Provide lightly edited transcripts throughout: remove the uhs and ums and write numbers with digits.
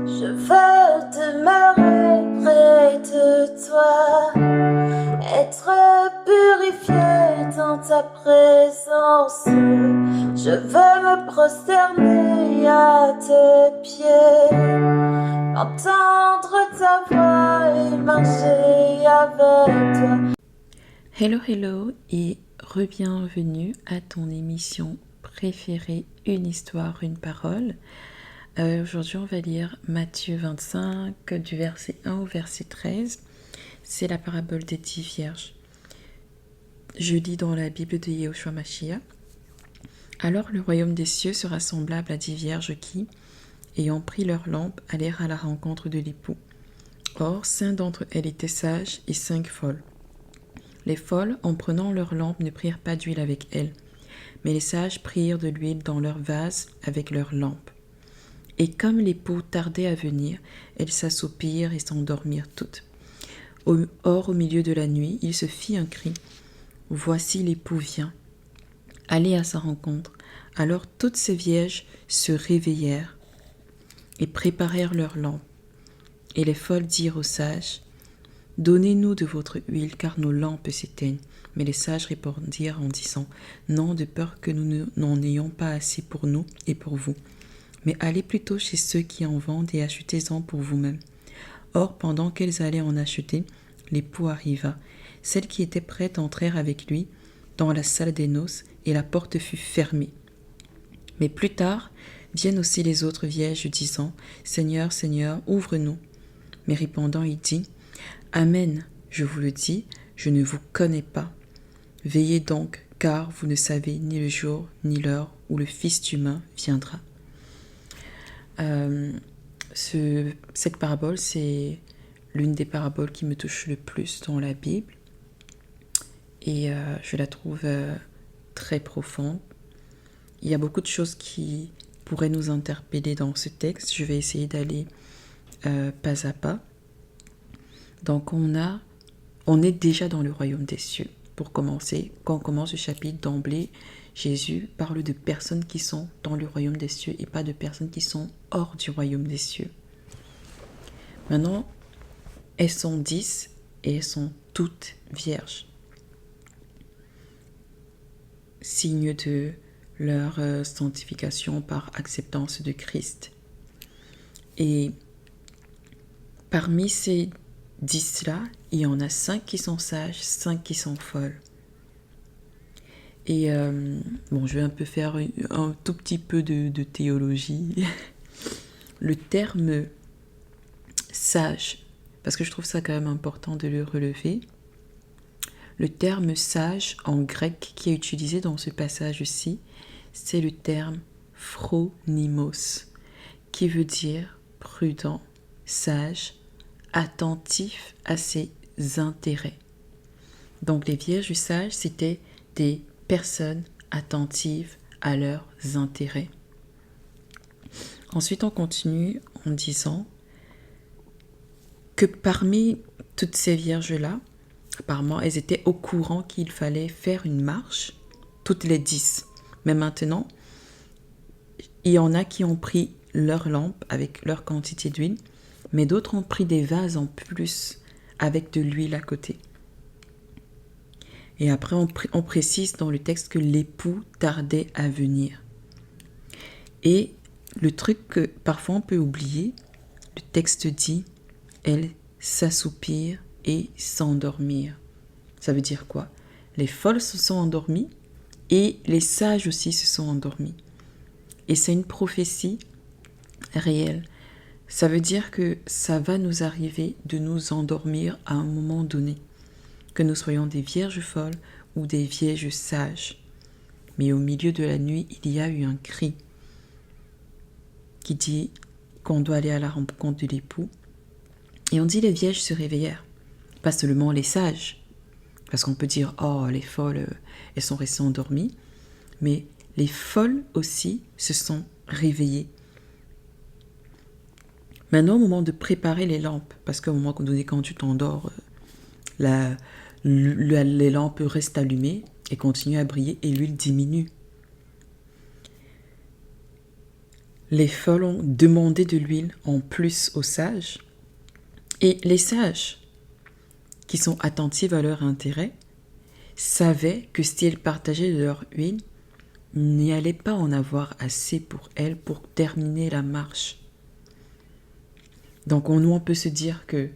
Je veux demeurer près de toi, être purifié dans ta présence. Je veux me prosterner à tes pieds, entendre ta voix et marcher avec toi. Hello et re-bienvenue à ton émission préférée, Une histoire, une parole. Aujourd'hui, on va lire Matthieu 25, du verset 1 au verset 13. C'est la parabole des 10 vierges. Je lis dans la Bible de Yehoshua Mashiach. Alors le royaume des cieux sera semblable à 10 vierges qui, ayant pris leurs lampes, allèrent à la rencontre de l'époux. Or, 5 d'entre elles étaient sages et 5 folles. Les folles, en prenant leurs lampes, ne prirent pas d'huile avec elles, mais les sages prirent de l'huile dans leurs vases avec leurs lampes. Et comme l'époux tardait à venir, elles s'assoupirent et s'endormirent toutes. Or, au milieu de la nuit, il se fit un cri. « Voici l'époux vient. Allez à sa rencontre. » Alors toutes ces vierges se réveillèrent et préparèrent leurs lampes. Et les folles dirent aux sages, « Donnez-nous de votre huile, car nos lampes s'éteignent. » Mais les sages répondirent en disant, « Non, de peur que nous n'en ayons pas assez pour nous et pour vous. Mais allez plutôt chez ceux qui en vendent et achetez-en pour vous-mêmes. » Or, pendant qu'elles allaient en acheter, l'époux arriva. Celles qui étaient prêtes entrèrent avec lui dans la salle des noces, et la porte fut fermée. Mais plus tard, viennent aussi les autres vierges, disant, « Seigneur, Seigneur, ouvre-nous. » Mais répondant, il dit, « Amen, je vous le dis, je ne vous connais pas. Veillez donc, car vous ne savez ni le jour ni l'heure où le Fils humain viendra. » Cette parabole, c'est l'une des paraboles qui me touche le plus dans la Bible. Et je la trouve très profonde. Il y a beaucoup de choses qui pourraient nous interpeller dans ce texte. Je vais essayer d'aller pas à pas. Donc on est déjà dans le royaume des cieux. Pour commencer, quand on commence le chapitre d'emblée, Jésus parle de personnes qui sont dans le royaume des cieux et pas de personnes qui sont hors du royaume des cieux. Maintenant, elles sont 10 et elles sont toutes vierges. Signe de leur sanctification par acceptance de Christ. Et parmi ces 10-là, il y en a 5 qui sont sages, 5 qui sont folles. Et je vais un peu faire un tout petit peu de théologie. Le terme sage, parce que je trouve ça quand même important de le relever, le terme sage en grec qui est utilisé dans ce passage-ci, c'est le terme phronimos, qui veut dire prudent, sage, attentif à ses intérêts. Donc les vierges sages, c'était des personnes attentives à leurs intérêts. Ensuite, on continue en disant que parmi toutes ces vierges-là, apparemment, elles étaient au courant qu'il fallait faire une marche, toutes les 10. Mais maintenant, il y en a qui ont pris leur lampe avec leur quantité d'huile, mais d'autres ont pris des vases en plus avec de l'huile à côté. Et après, on précise dans le texte que l'époux tardait à venir. Et le truc que parfois on peut oublier, le texte dit « elles s'assoupirent et s'endormirent ». Ça veut dire quoi? Les folles se sont endormies et les sages aussi se sont endormis. Et c'est une prophétie réelle. Ça veut dire que ça va nous arriver de nous endormir à un moment donné. Que nous soyons des vierges folles ou des vierges sages. Mais au milieu de la nuit, il y a eu un cri qui dit qu'on doit aller à la rencontre de l'époux. Et on dit les vierges se réveillèrent, pas seulement les sages. Parce qu'on peut dire, oh, les folles, elles sont restées endormies. Mais les folles aussi se sont réveillées. Maintenant, au moment de préparer les lampes, parce qu'au moment donné, quand tu t'endors, les lampes restent allumées et continuent à briller et l'huile diminue. les folles ont demandé de l'huile en plus aux sages. Et les sages, qui sont attentifs à leur intérêt, savaient que si elles partageaient de leur huile, il n'y allait pas en avoir assez pour elles pour terminer la marche. Donc nous, on peut se dire que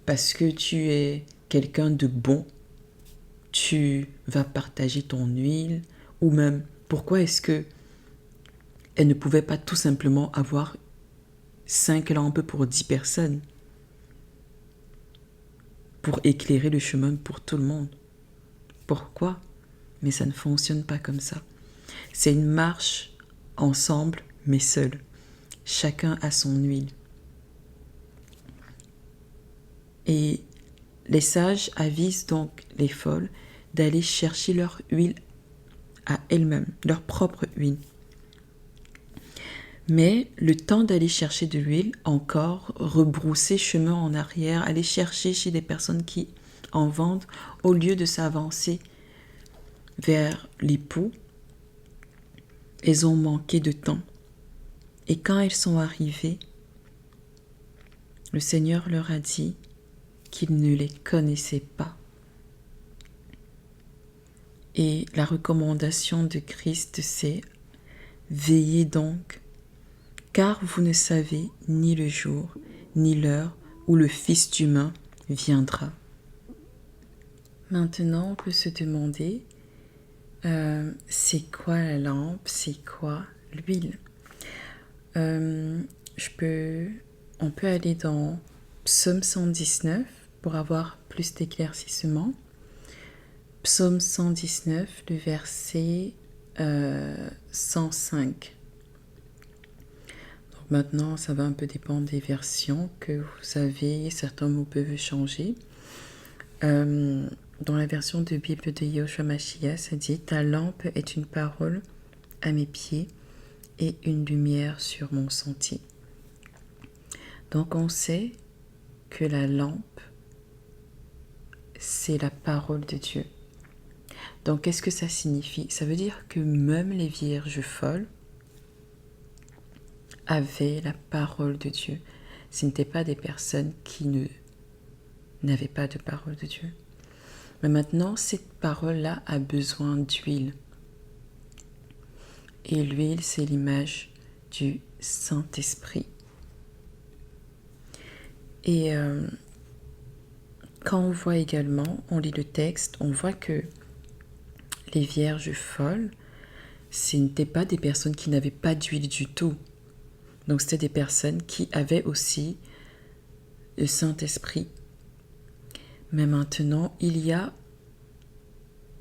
parce que tu es quelqu'un de bon, tu vas partager ton huile, ou même pourquoi est-ce que elle ne pouvait pas tout simplement avoir 5 lampes pour 10 personnes pour éclairer le chemin pour tout le monde. Pourquoi? Mais ça ne fonctionne pas comme ça. C'est une marche ensemble, mais seule. Chacun a son huile. Et les sages avisent donc les folles d'aller chercher leur huile à elles-mêmes, leur propre huile. Mais le temps d'aller chercher de l'huile, encore rebrousser chemin en arrière, aller chercher chez des personnes qui en vendent, au lieu de s'avancer vers l'époux, elles ont manqué de temps. Et quand elles sont arrivées, le Seigneur leur a dit qu'il ne les connaissait pas. Et la recommandation de Christ, c'est « Veillez donc, car vous ne savez ni le jour, ni l'heure où le Fils humain viendra. » Maintenant, on peut se demander, c'est quoi la lampe, c'est quoi l'huile? On peut aller dans Psaume 119 pour avoir plus d'éclaircissement. Psaume 119, le verset 105. Donc maintenant, ça va un peu dépendre des versions que vous avez. Certains mots peuvent changer. Dans la version de Bible de Yahushua Mashiach, ça dit « Ta lampe est une parole à mes pieds et une lumière sur mon sentier. » Donc on sait que la lampe, c'est la parole de Dieu. Donc qu'est-ce que ça signifie? Ça veut dire que même les vierges folles avaient la parole de Dieu. Ce n'étaient pas des personnes qui n'avaient pas de parole de Dieu. Mais maintenant, cette parole-là a besoin d'huile. Et l'huile, c'est l'image du Saint-Esprit. Et quand on voit également, on lit le texte, on voit que les vierges folles, ce n'étaient pas des personnes qui n'avaient pas d'huile du tout. Donc c'était des personnes qui avaient aussi le Saint-Esprit. Mais maintenant, il y a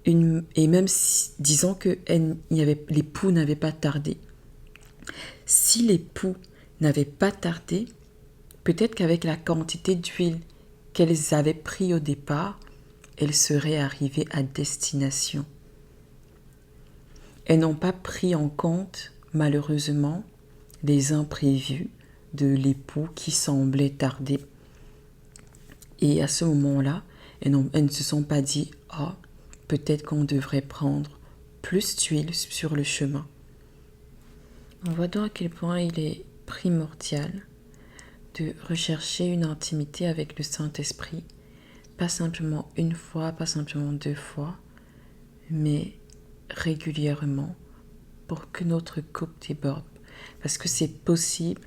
et même si, disons que l'époux n'avait pas tardé. Si l'époux n'avait pas tardé, peut-être qu'avec la quantité d'huile qu'elles avaient pris au départ, elles seraient arrivées à destination. Elles n'ont pas pris en compte, malheureusement, les imprévus de l'époux qui semblait tarder. Et à ce moment-là, elles ne se sont pas dit « Ah, peut-être qu'on devrait prendre plus d'huile sur le chemin. » On voit donc à quel point il est primordial de rechercher une intimité avec le Saint-Esprit, pas simplement une fois, pas simplement 2 fois, mais régulièrement pour que notre coupe déborde. Parce que c'est possible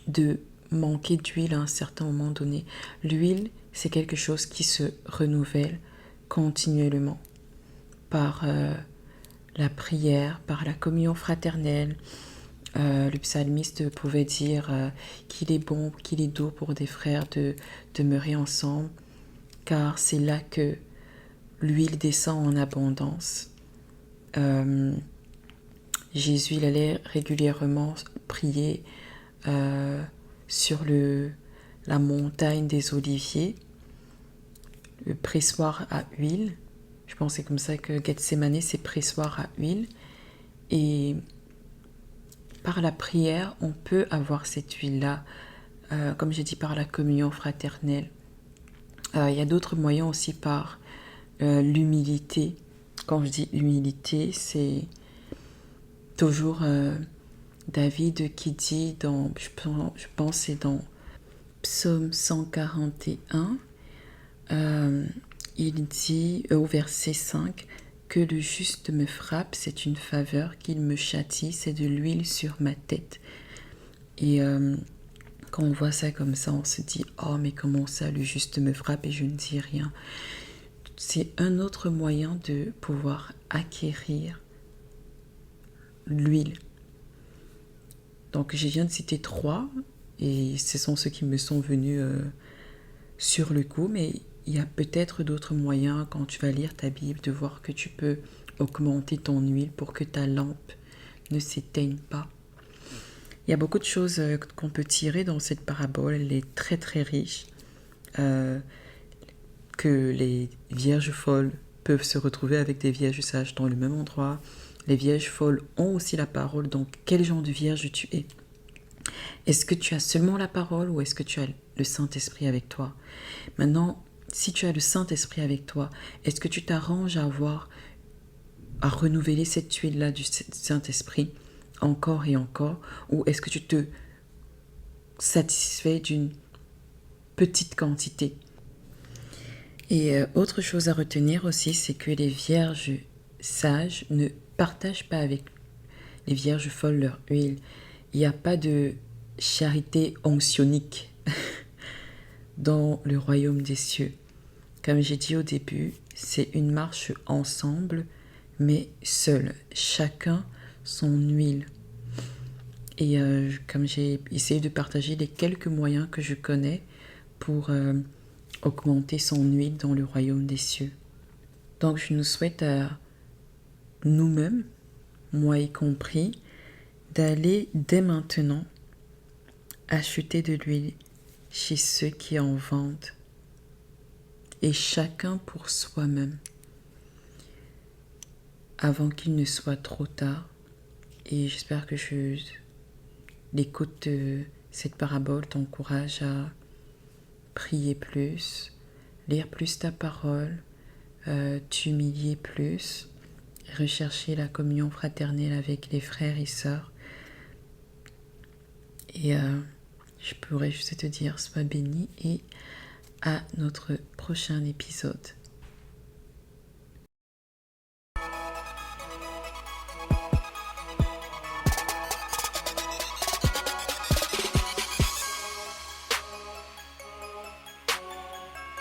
de manquer d'huile à un certain moment donné. L'huile, c'est quelque chose qui se renouvelle continuellement par la prière, par la communion fraternelle. Le psalmiste pouvait dire qu'il est bon, qu'il est doux pour des frères de demeurer ensemble, car c'est là que l'huile descend en abondance. Jésus, il allait régulièrement prier sur la montagne des Oliviers, le pressoir à huile. Je pense que c'est comme ça que Gethsémane, c'est pressoir à huile. Et par la prière, on peut avoir cette huile-là, comme j'ai dit, par la communion fraternelle. Il y a d'autres moyens aussi par l'humilité. Quand je dis humilité, c'est toujours David qui dit je pense c'est dans Psaume 141, il dit au verset 5 que le juste me frappe, c'est une faveur, qu'il me châtie, c'est de l'huile sur ma tête. Et quand on voit ça comme ça, on se dit « Oh, mais comment ça, le juste me frappe et je ne dis rien ?» C'est un autre moyen de pouvoir acquérir l'huile. Donc, je viens de citer 3, et ce sont ceux qui me sont venus sur le coup, mais il y a peut-être d'autres moyens quand tu vas lire ta Bible de voir que tu peux augmenter ton huile pour que ta lampe ne s'éteigne pas. Il y a beaucoup de choses qu'on peut tirer dans cette parabole, elle est très très riche, que les vierges folles peuvent se retrouver avec des vierges sages dans le même endroit. Les vierges folles ont aussi la parole, donc quel genre de vierge tu es? Est-ce que tu as seulement la parole ou est-ce que tu as le Saint-Esprit avec toi? Maintenant, si tu as le Saint-Esprit avec toi, est-ce que tu t'arranges à renouveler cette huile-là du Saint-Esprit encore et encore, ou est-ce que tu te satisfais d'une petite quantité? Et autre chose à retenir aussi, c'est que les vierges sages ne partagent pas avec les vierges folles leur huile. Il n'y a pas de charité onctionique dans le royaume des cieux. Comme j'ai dit au début, c'est une marche ensemble, mais seul, chacun son huile. Et comme j'ai essayé de partager les quelques moyens que je connais pour augmenter son huile dans le royaume des cieux. Donc je nous souhaite à nous-mêmes, moi y compris, d'aller dès maintenant acheter de l'huile chez ceux qui en vendent, et chacun pour soi-même, avant qu'il ne soit trop tard. Et j'espère que l'écoute de cette parabole t'encourage à prier plus, lire plus ta parole, t'humilier plus, rechercher la communion fraternelle avec les frères et sœurs. Et je pourrais juste te dire, sois béni et à notre prochain épisode.